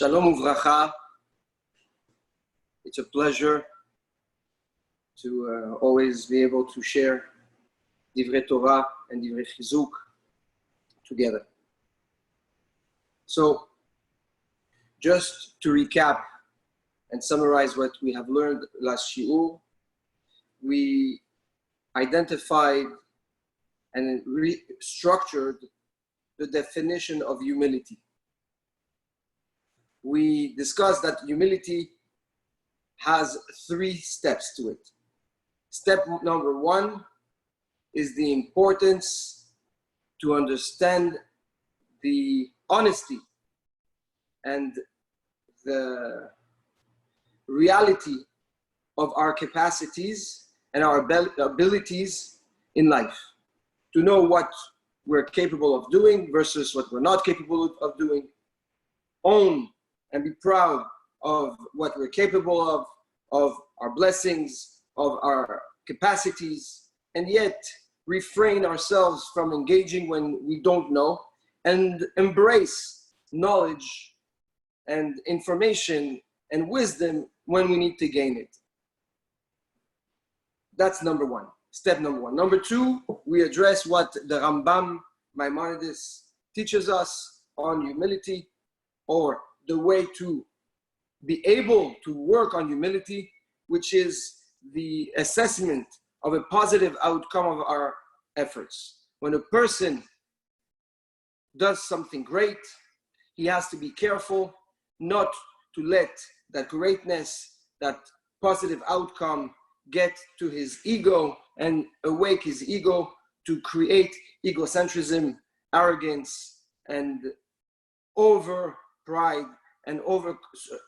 Shalom uvracha. It's a pleasure to always be able to share divrei Torah and divrei chizuk together. So, just to recap and summarize what we have learned last shiur, we identified and restructured the definition of humility. We discussed that humility has 3 steps to it. Step number 1 is the importance to understand the honesty and the reality of our capacities and our abilities in life. To know what we're capable of doing versus what we're not capable of doing. Own and be proud of what we're capable of our blessings, of our capacities, and yet refrain ourselves from engaging when we don't know, and embrace knowledge and information and wisdom when we need to gain it. That's number 1, step number 1. Number 2, we address what the Rambam Maimonides teaches us on humility, or the way to be able to work on humility, which is the assessment of a positive outcome of our efforts. When a person does something great, he has to be careful not to let that greatness, that positive outcome, get to his ego and awake his ego to create egocentrism, arrogance, and pride and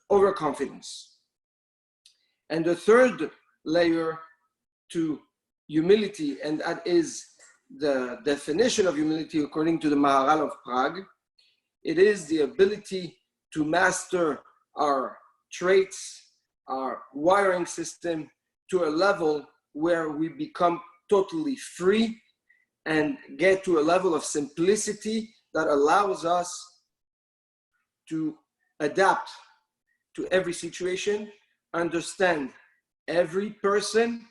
overconfidence. And the third layer to humility, and that is the definition of humility according to the Maharal of Prague, it is the ability to master our traits, our wiring system, to a level where we become totally free and get to a level of simplicity that allows us to adapt to every situation, understand every person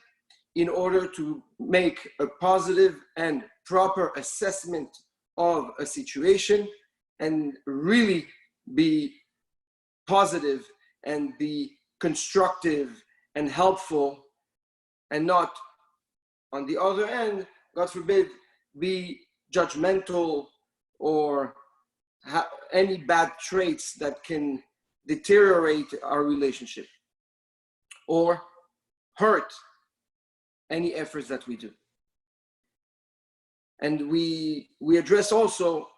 in order to make a positive and proper assessment of a situation, and really be positive and be constructive and helpful, and not, on the other end, God forbid, be judgmental or any bad traits that can deteriorate our relationship or hurt any efforts that we do. And we address also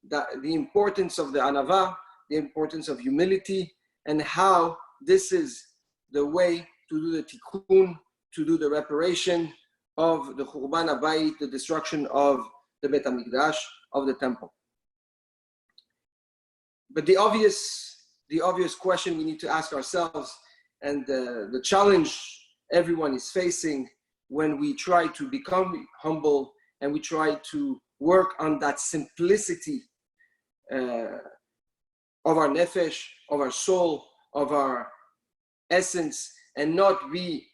the importance of the anava, the importance of humility, and how this is the way to do the tikkun, to do the reparation of the Churban Habayit, the destruction of the Beit HaMikdash, of the temple. But the obvious question we need to ask ourselves, and the challenge everyone is facing when we try to become humble and we try to work on that simplicity of our nefesh, of our soul, of our essence, and not be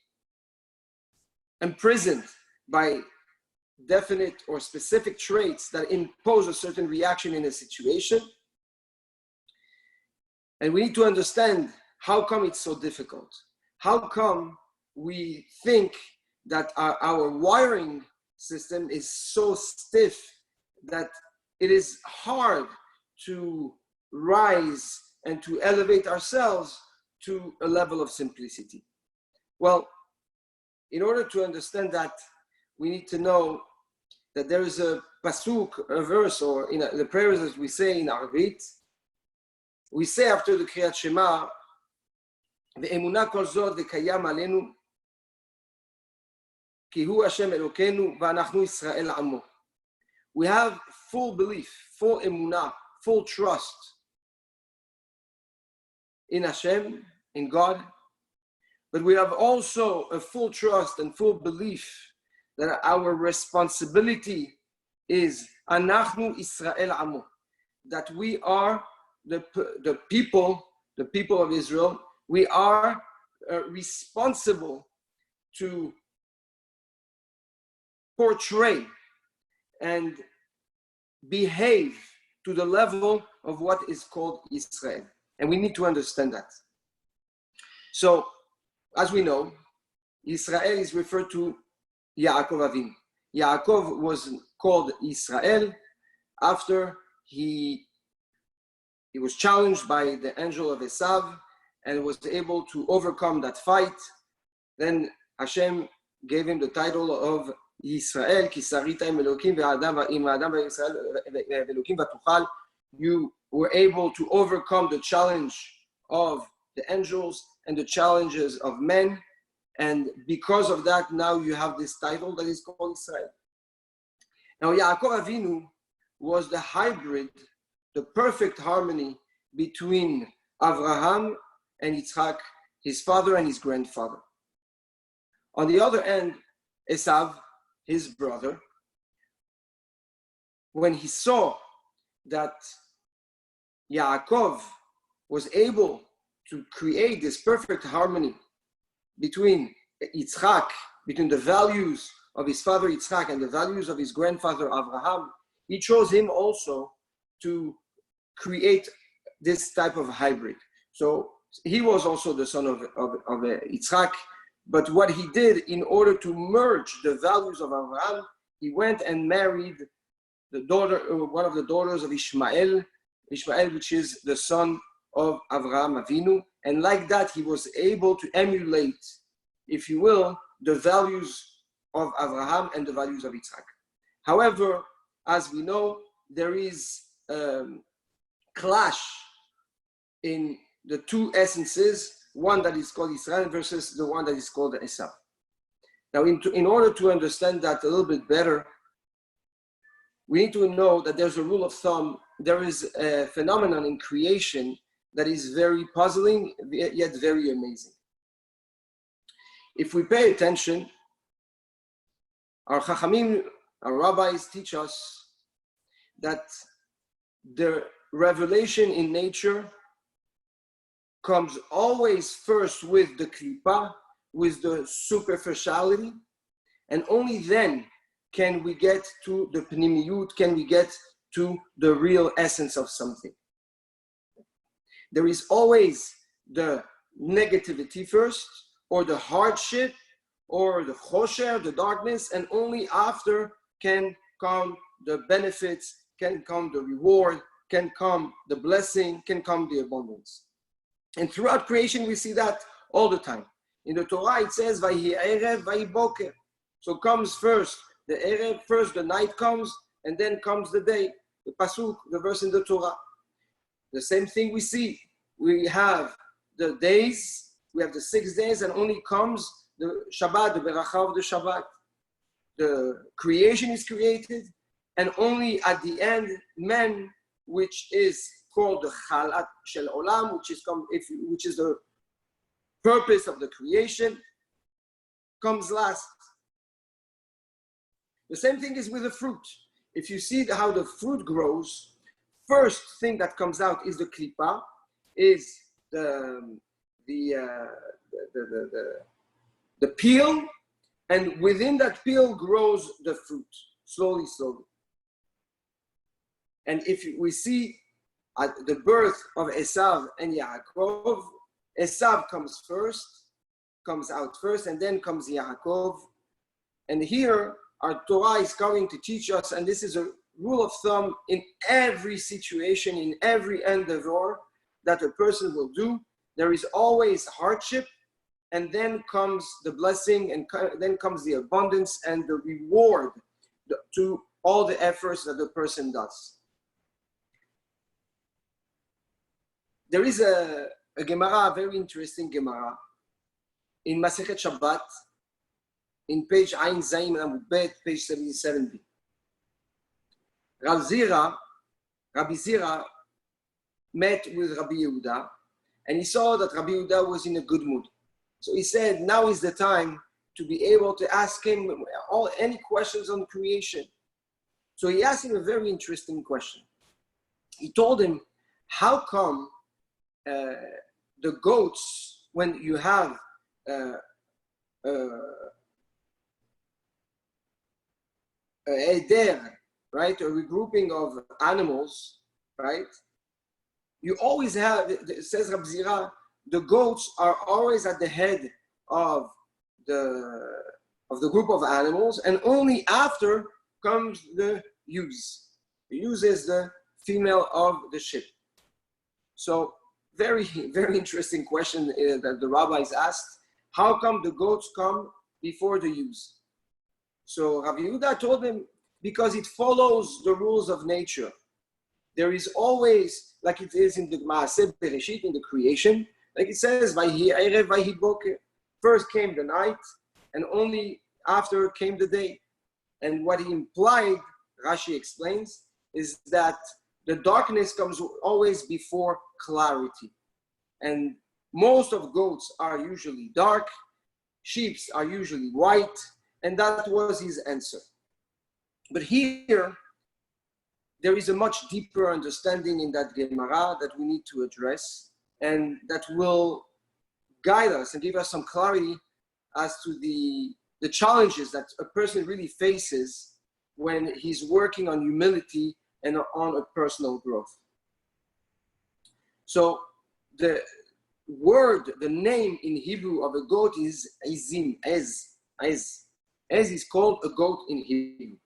imprisoned by definite or specific traits that impose a certain reaction in a situation. And we need to understand how come it's so difficult. How come we think that our wiring system is so stiff that it is hard to rise and to elevate ourselves to a level of simplicity? Well, in order to understand that, we need to know that there is a pasuk, a verse, or in the prayers that we say in Arvit. We say after the Kriyat Shema, "Ve'emunah kol zot v'kayam alenu, ki hu Hashem Elokeinu v'anachnu Yisrael amo." We have full belief, full emunah, full trust in Hashem, in God, but we have also a full trust and full belief that our responsibility is Anachnu Israel Amo, that we are the people the people of Israel, we are responsible to portray and behave to the level of what is called Israel. And we need to understand that. So, as we know, Israel is referred to Yaakov Avinu. Yaakov was called Israel after he was challenged by the angel of Esav and was able to overcome that fight. Then Hashem gave him the title of Israel, Ki sarita im Elokim ve'Elokim v'tuchal. You were able to overcome the challenge of the angels and the challenges of men. And because of that, now you have this title that is called Israel. Now, Yaakov Avinu was the hybrid, the perfect harmony between Avraham and Yitzhak, his father and his grandfather. On the other end, Esav, his brother, when he saw that Yaakov was able to create this perfect harmony between Yitzhak, between the values of his father Yitzhak and the values of his grandfather Avraham, he chose him also to create this type of hybrid. So he was also the son of Yitzhak, but what he did in order to merge the values of Avraham, he went and married the daughter, one of the daughters of Ishmael, which is the son of Avraham Avinu, and like that he was able to emulate, if you will, the values of Avraham and the values of Yitzhak. However, as we know, there is clash in the two essences, one that is called Israel versus the one that is called Esav. Now, in order to understand that a little bit better, we need to know that there's a rule of thumb. There is a phenomenon in creation that is very puzzling, yet very amazing. If we pay attention, our Chachamim, our rabbis teach us that the revelation in nature comes always first with the klipa, with the superficiality, and only then can we get to the pnimiyut, can we get to the real essence of something. There is always the negativity first, or the hardship, or the chosher, the darkness, and only after can come the benefits, can come the reward, can come the blessing, can come the abundance. And throughout creation, we see that all the time. In the Torah, it says, Vayhi erev, vayhi boker. So comes first the erev, first the night comes, and then comes the day. The pasuk, the verse in the Torah. The same thing we see. We have the days, we have the 6 days, and only comes the Shabbat, the beracha of the Shabbat. The creation is created, and only at the end, man, which is called the Chalat Shel Olam, which is the purpose of the creation, comes last. The same thing is with the fruit. If you see how the fruit grows, first thing that comes out is the klipa, is the peel, and within that peel grows the fruit, slowly. And if we see at the birth of Esav and Yaakov, Esav comes out first, and then comes Yaakov. And here, our Torah is coming to teach us, and this is a rule of thumb in every situation, in every endeavor that a person will do. There is always hardship, and then comes the blessing, and then comes the abundance and the reward to all the efforts that the person does. There is a Gemara, a very interesting Gemara, in Masechet Shabbat, in page Ayin Zayin Amud Bet, page 77b. Rabbi Zira met with Rabbi Yehuda, and he saw that Rabbi Yehuda was in a good mood. So he said, now is the time to be able to ask him any questions on creation. So he asked him a very interesting question. He told him, how come the goats, when you have right, a regrouping of animals, right? You always have, says Rab Zira, the goats are always at the head of the group of animals, and only after comes the ewes. The ewes is the female of the sheep. So very, very interesting question that the rabbis asked. How come the goats come before the ewes? So Rav Yehuda told them, because it follows the rules of nature. There is always, like it is in the Maaseh Bereshit, in the creation, like it says, Vayhi Erev, Vayhi Boker. First came the night, and only after came the day. And what he implied, Rashi explains, is that the darkness comes always before clarity. And most of goats are usually dark, sheep are usually white, and that was his answer. But here, there is a much deeper understanding in that Gemara that we need to address, and that will guide us and give us some clarity as to the challenges that a person really faces when he's working on humility and on a personal growth. So the word, the name in Hebrew of a goat is Ezim, Ez. Ez is called a goat in Hebrew.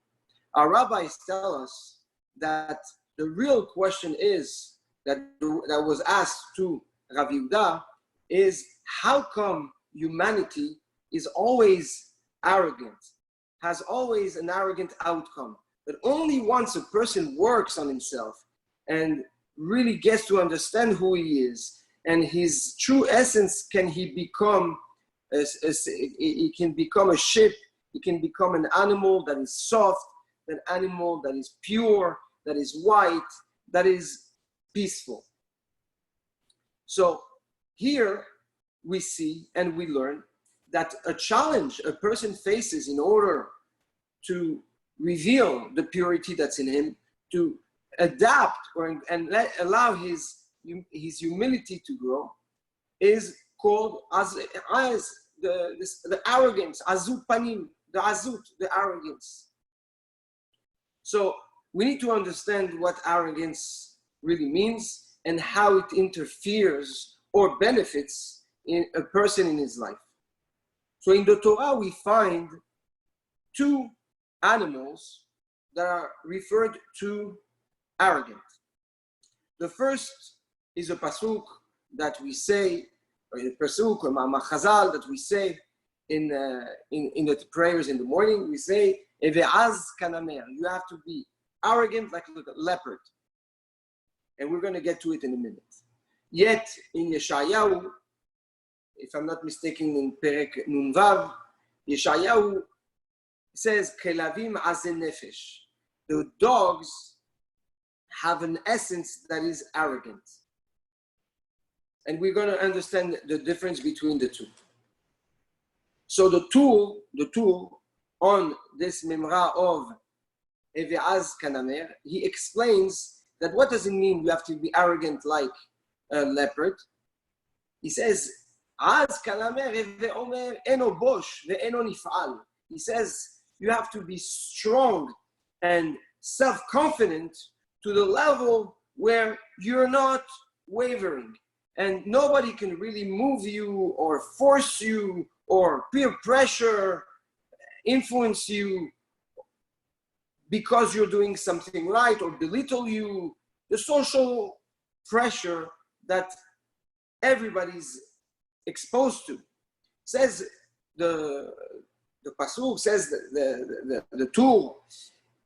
Our rabbis tell us that the real question is that was asked to Rav Yehuda is, how come humanity is always arrogant, has always an arrogant outcome? But only once a person works on himself and really gets to understand who he is and his true essence, can he become he can become a sheep, he can become an animal that is soft, an animal that is pure, that is white, that is peaceful. So here we see and we learn that a challenge a person faces in order to reveal the purity that's in him, to adapt allow his humility to grow, is called as the arrogance, azut panim, the arrogance. So we need to understand what arrogance really means and how it interferes or benefits in a person in his life. So in the Torah, we find two animals that are referred to arrogant. The first is a pasuk that we say, or a pasuk, or machazal that we say in the prayers in the morning. We say, Eve'az kanamer, you have to be arrogant like a leopard. And we're going to get to it in a minute. Yet in Yeshayahu, if I'm not mistaken, in Perek Nunvav, Yeshayahu says, Kelavim azen nefesh. The dogs have an essence that is arrogant. And we're going to understand the difference between the two. So the tool on this memra of Eve'az kanamer, he explains that what does it mean we have to be arrogant like a leopard? He says, Az kanamer ve'omer eno bosh ve'eno nif'al. He says you have to be strong and self-confident to the level where you're not wavering and nobody can really move you or force you or peer pressure influence you because you're doing something right or belittle you. The social pressure that everybody's exposed to. Says the pasuk, says the tool,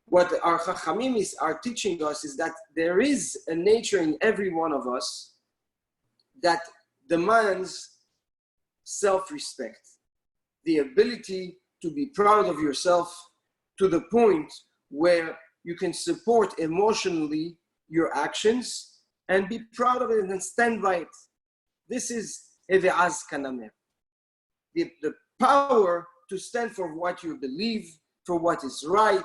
what our chachamim are teaching us is that there is a nature in every one of us that demands self-respect, the ability to be proud of yourself to the point where you can support emotionally your actions and be proud of it and stand by it. This is Eve'az kanamer. The power to stand for what you believe, for what is right,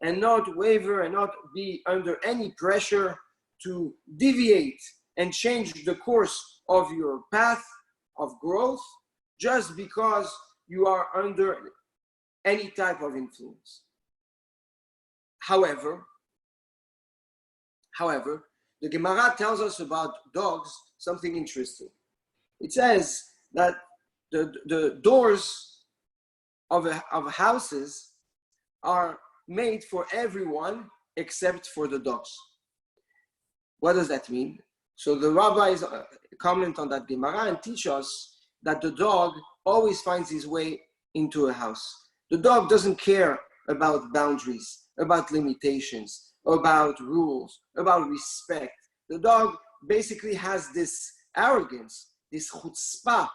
and not waver and not be under any pressure to deviate and change the course of your path of growth just because you are under any type of influence. However, the Gemara tells us about dogs something interesting. It says that the doors of houses are made for everyone except for the dogs. What does that mean? So the rabbis comment on that Gemara and teach us that the dog always finds his way into a house. The dog doesn't care about boundaries, about limitations, about rules, about respect. The dog basically has this arrogance, this chutzpah,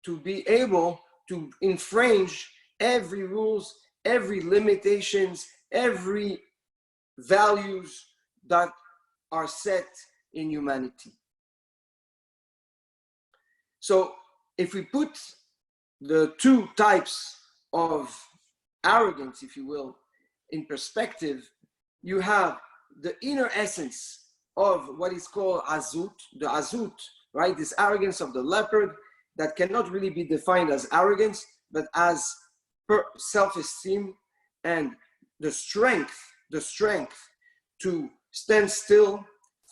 to be able to infringe every rules, every limitations, every values that are set in humanity. So if we put the two types of arrogance, if you will, in perspective, you have the inner essence of what is called azut, the azut, right? This arrogance of the leopard that cannot really be defined as arrogance, but as self-esteem and the strength to stand still,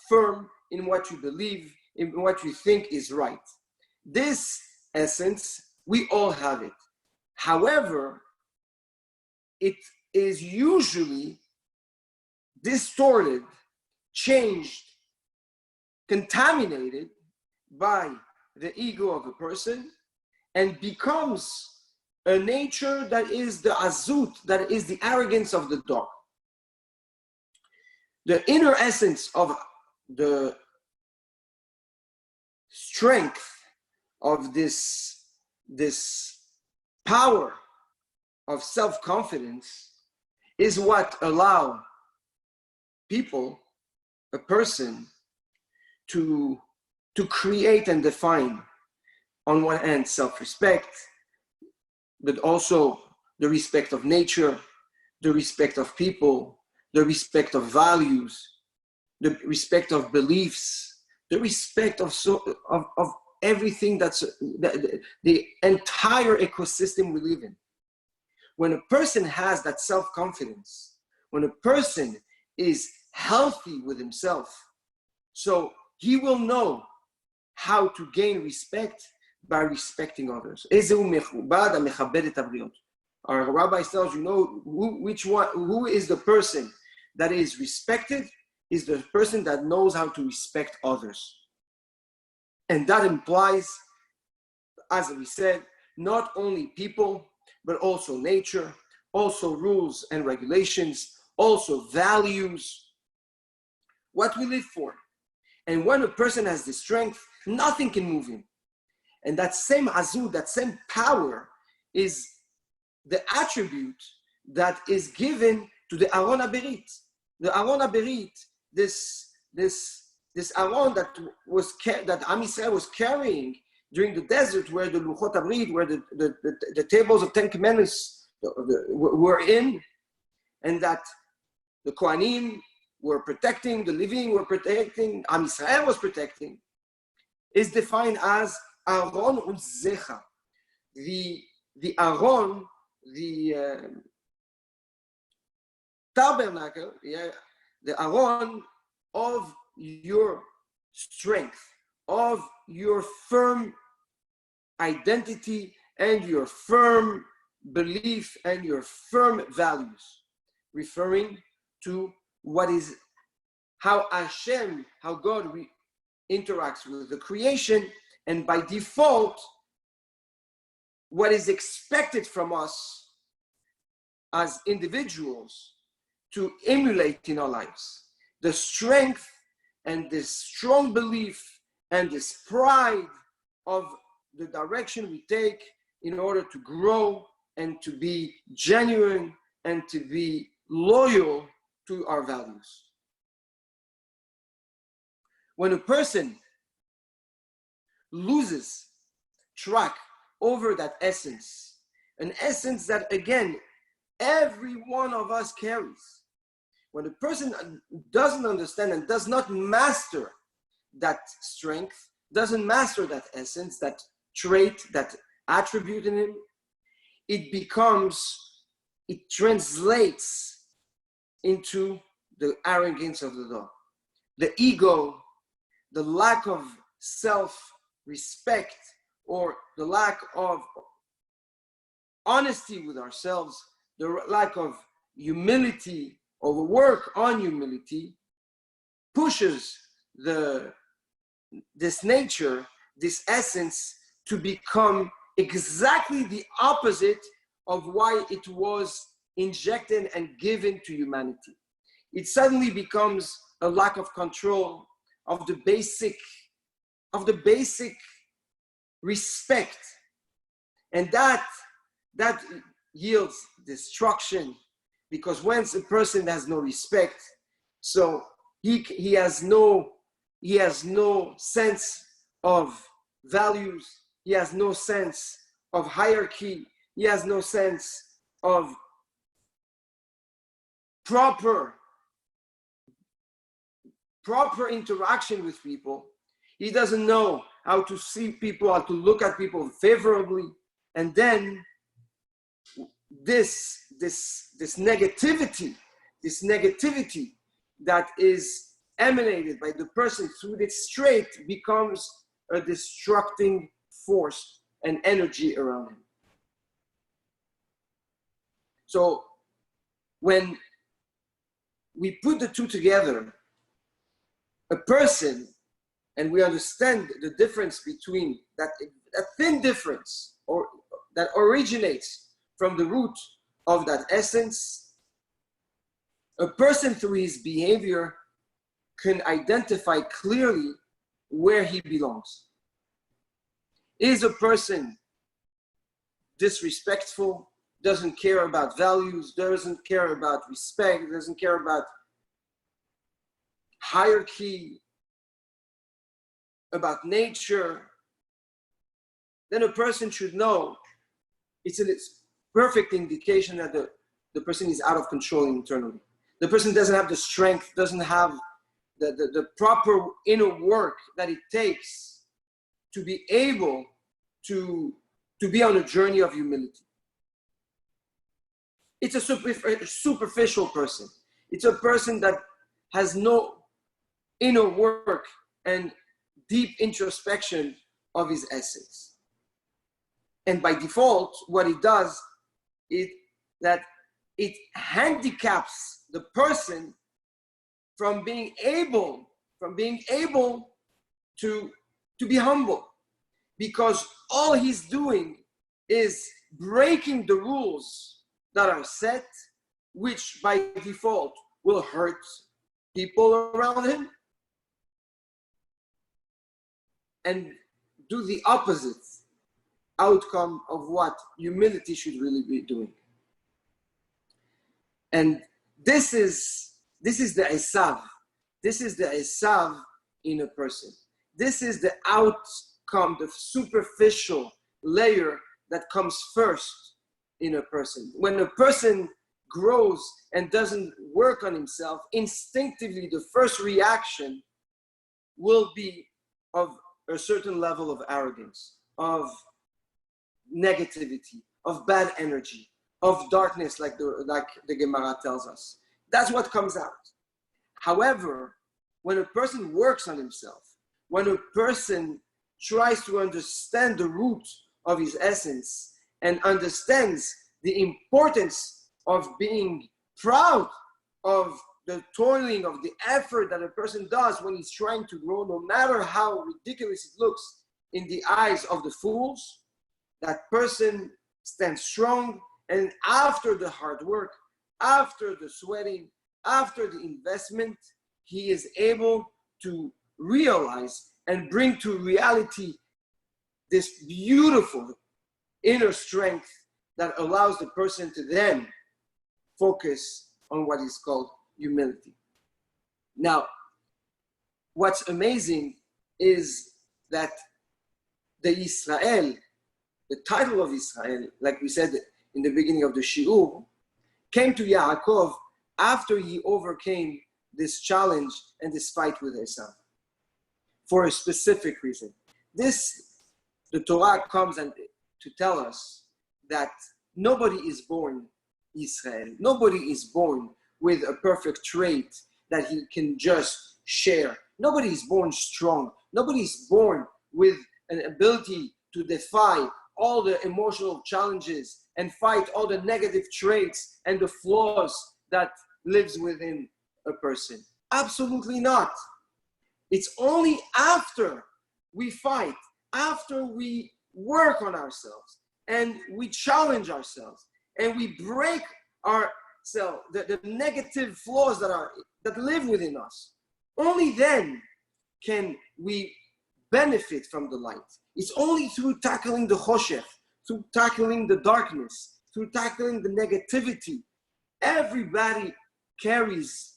firm in what you believe, in what you think is right. This essence, we all have it. However, it is usually distorted, changed, contaminated by the ego of a person and becomes a nature that is the azut, that is the arrogance of the dog. The inner essence of the strength of this power of self-confidence is what allow people, a person, to create and define, on one hand, self-respect, but also the respect of nature, the respect of people, the respect of values, the respect of beliefs, the respect of everything that's the entire ecosystem we live in. When a person has that self-confidence, when a person is healthy with himself, so he will know how to gain respect by respecting others. Our rabbi tells you know who is the person that is respected is the person that knows how to respect others. And that implies, as we said, not only people, but also nature, also rules and regulations, also values, what we live for. And when a person has the strength, nothing can move him. And that same azud, that same power is the attribute that is given to the Aron HaBerit. The Aron HaBerit, this Aron that Am Yisrael was carrying during the desert, where the Luchot HaBrit, where the tables of 10 Commandments were in, and that the Kohanim were protecting, the Levim were protecting, Am Yisrael was protecting, is defined as Aron und Zecha. The Aron, the tabernacle, the Aron of your strength, of your firm identity and your firm belief and your firm values, referring to what is how Hashem, how God interacts with the creation, and by default, what is expected from us as individuals to emulate in our lives. The strength and this strong belief and this pride of the direction we take in order to grow and to be genuine and to be loyal to our values. When a person loses track over that essence, an essence that, again, every one of us carries. When a person doesn't understand and does not master that strength, doesn't master that essence, that trait, that attribute in him, it translates into the arrogance of the dog. The ego, the lack of self-respect, or the lack of honesty with ourselves, the lack of humility or the work on humility pushes this nature, this essence, to become exactly the opposite of why it was injected and given to humanity. It suddenly becomes a lack of control of the basic respect, and that yields destruction, because once a person has no respect, so he has no sense of values, he has no sense of hierarchy, he has no sense of proper interaction with people. He doesn't know how to see people, how to look at people favorably. And then this negativity that is emanated by the person through this trait becomes a destructing force and energy around him. So when we put the two together, a person, and we understand the difference between that thin difference, or that originates from the root of that essence, a person through his behavior can identify clearly where he belongs. Is a person disrespectful, doesn't care about values, doesn't care about respect, doesn't care about hierarchy, about nature, then a person should know it's a perfect indication that the person is out of control internally. The person doesn't have the strength, doesn't have the proper inner work that it takes to be able to be on a journey of humility. It's a superficial person. It's a person that has no inner work and deep introspection of his essence. And by default, what it does is that it handicaps the person from being able to be humble, because all he's doing is breaking the rules that are set, which by default will hurt people around him, and do the opposite outcome of what humility should really be doing. And this is the Esav. This is the Esav in a person. This is the outcome, the superficial layer that comes first in a person. When a person grows and doesn't work on himself, instinctively the first reaction will be of a certain level of arrogance, of negativity, of bad energy, of darkness, like the Gemara tells us. That's what comes out. However, when a person works on himself, when a person tries to understand the root of his essence and understands the importance of being proud of the toiling, of the effort that a person does when he's trying to grow, no matter how ridiculous it looks in the eyes of the fools, that person stands strong. And after the hard work, after the sweating, after the investment, he is able to realize and bring to reality this beautiful inner strength that allows the person to then focus on what is called humility. Now, what's amazing is that the Israel, the title of Israel, like we said in the beginning of the Shi'ur, came to Yaakov after he overcame this challenge and this fight with Esau. for a specific reason. The Torah comes and to tell us that nobody is born Israel. Nobody is born with a perfect trait that he can just share. Nobody is born strong. Nobody is born with an ability to defy all the emotional challenges and fight all the negative traits and the flaws that lives within a person. Absolutely not. It's only after we fight, after we work on ourselves and we challenge ourselves and we break ourselves, the negative flaws that live within us, only then can we benefit from the light. It's only through tackling the choshech, through tackling the darkness, through tackling the negativity. Everybody carries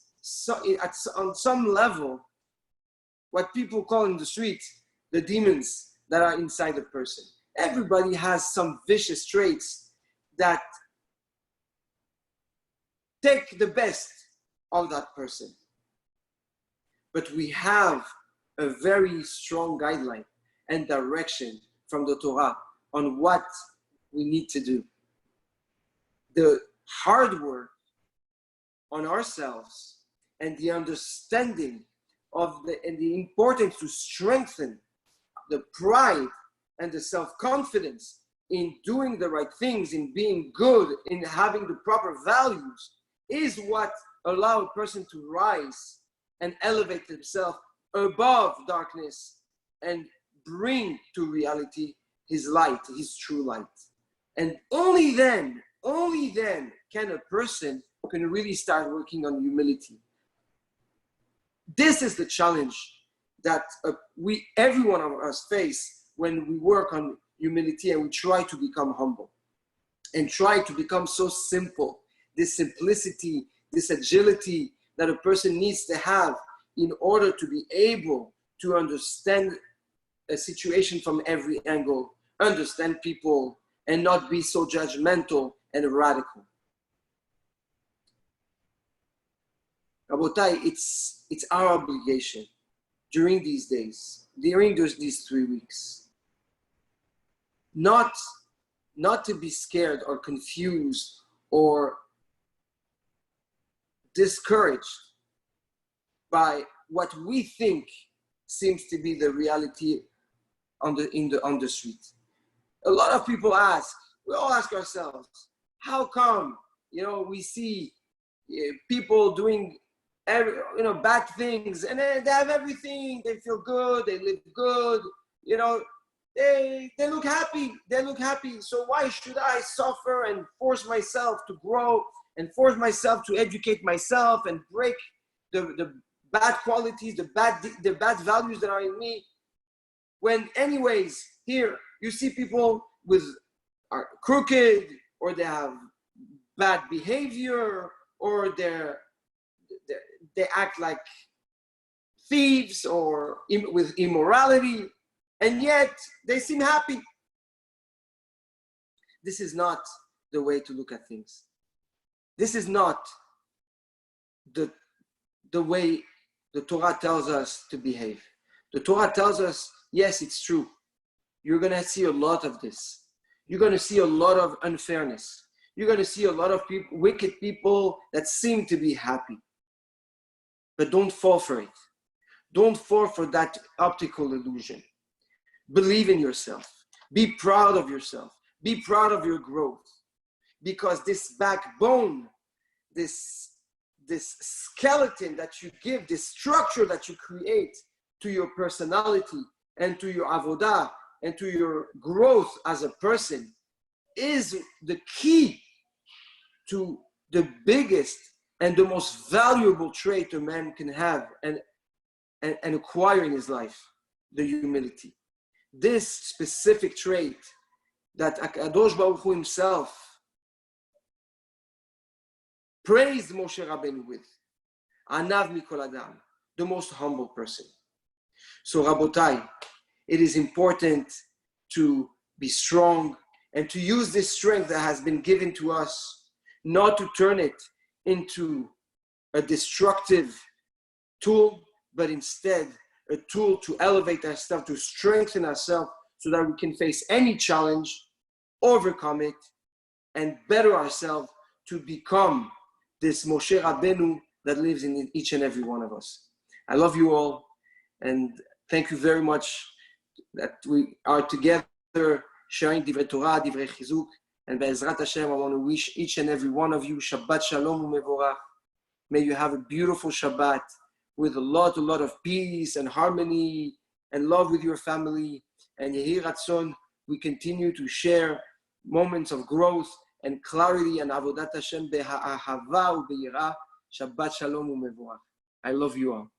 on some level what people call in the street the demons that are inside a person. Everybody has some vicious traits that take the best of that person. But we have a very strong guideline and direction from the Torah on what we need to do. The hard work on ourselves and the understanding of the importance to strengthen the pride and the self-confidence in doing the right things, in being good, in having the proper values, is what allows a person to rise and elevate himself above darkness and bring to reality his light, his true light. And only then can a person can really start working on humility. This is the challenge that every one of us face when we work on humility and we try to become humble and try to become so simple. This simplicity, this agility that a person needs to have in order to be able to understand a situation from every angle, understand people, and not be so judgmental and radical. Rabotai, it's our obligation during these days, during these 3 weeks, not to be scared or confused or discouraged by what we think seems to be the reality on the street. A lot of people we all ask ourselves, how come, we see people doing bad things, and they have everything, they feel good, they live good, they look happy, so why should I suffer and force myself to grow and force myself to educate myself and break the bad qualities, the bad values that are in me, when anyways, here you see people are crooked, or they have bad behavior, or they act like thieves or with immorality, and yet they seem happy. This is not the way to look at things. This is not the way the Torah tells us to behave. The Torah tells us, yes, it's true. You're going to see a lot of this. You're going to see a lot of unfairness. You're going to see a lot of wicked people that seem to be happy. But don't fall for it. Don't fall for that optical illusion. Believe in yourself. Be proud of yourself. Be proud of your growth. Because this backbone, this skeleton that you give, this structure that you create to your personality and to your avodah and to your growth as a person is the key to the biggest and the most valuable trait a man can have and acquire in his life, the humility. This specific trait that Akadosh Baruch Hu himself praised Moshe Rabbeinu with, Anav Mikol Adam, the most humble person. So Rabotai, it is important to be strong and to use this strength that has been given to us, not to turn it into a destructive tool, but instead a tool to elevate ourselves, to strengthen ourselves so that we can face any challenge, overcome it, and better ourselves to become this Moshe Rabbeinu that lives in each and every one of us. I love you all, and thank you very much that we are together sharing Divrei Torah, Divrei Chizuk, and Be'ezrat Hashem, I want to wish each and every one of you Shabbat Shalom U'Mevorach. May you have a beautiful Shabbat with a lot of peace and harmony and love with your family. And Yehi Ratzon, we continue to share moments of growth and clarity and Avodat Hashem Be'ahava U'Be'yirah. Shabbat Shalom U'Mevorach. I love you all.